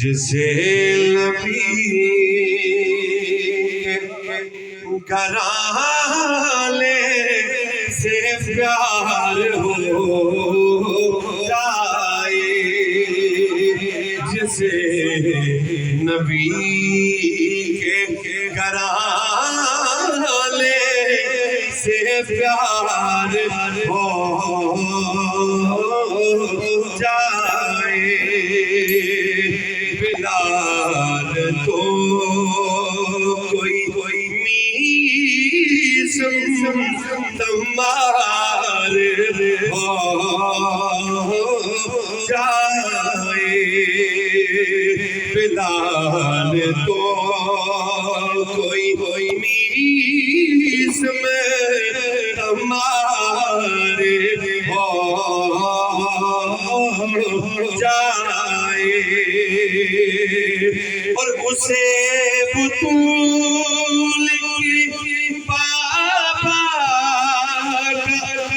جسے نبی کے گھرانے سے پیار ہو جائے، جسے نبی کے گھرانے سے پیار ہو جائے، بلال تو کوئی میزم تمار ہو جائے، بلال تو کوئی میزم تمار ہو جائے، اور اسے بطول کی بابا کا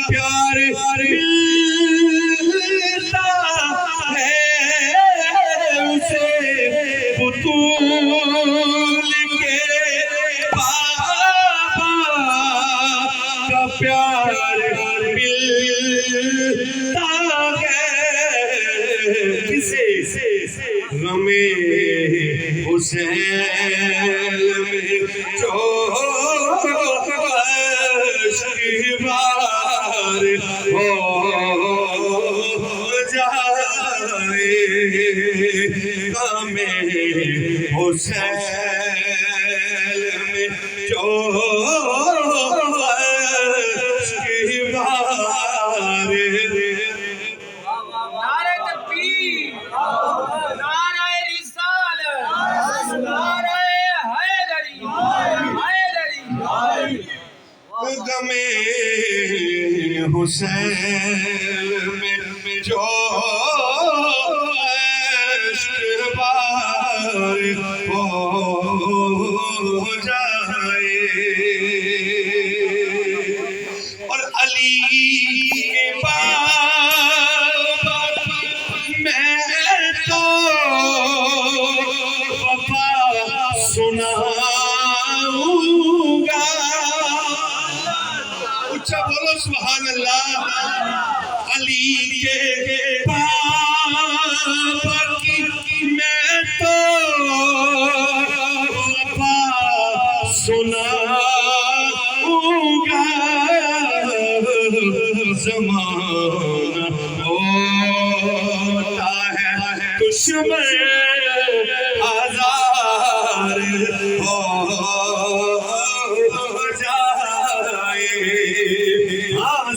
پیار ملتا ہے، اسے بطول کے بابا کا پیار ملتا ہے، کسے غم حسین میں جو اشکبار ہو جائے، غم حسین میں جو اشکبار، نعرہ تکبیر، نعرہ رسالت، نعرہ حیدری، حیدری، غم حسین میں جو اشکبار ہو جائے، اور علی کے بابا میں تو وفا سناؤں گا، اچھا بولو سبحان اللہ، علی کے بابا کی میں تو وفا سناؤں گا، زمانہ ہوتا ہے دشمن ہزار ہو جائے،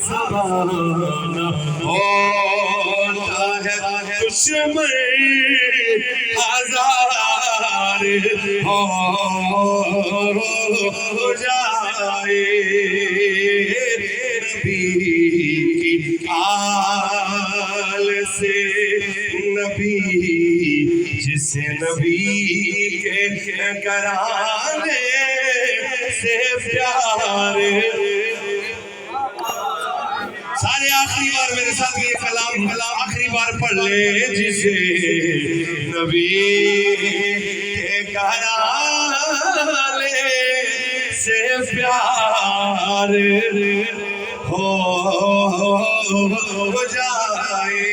زمانہ ہوتا ہے دشمن ہزار ہو جائے، نبی کی آل سے نبی، جسے نبی کے گھرانے سے پیار، سارے آخری بار میرے ساتھ یہ کلام آخری بار پڑھ لے، جسے نبی کے گھرانے سے پیار ہو جائے۔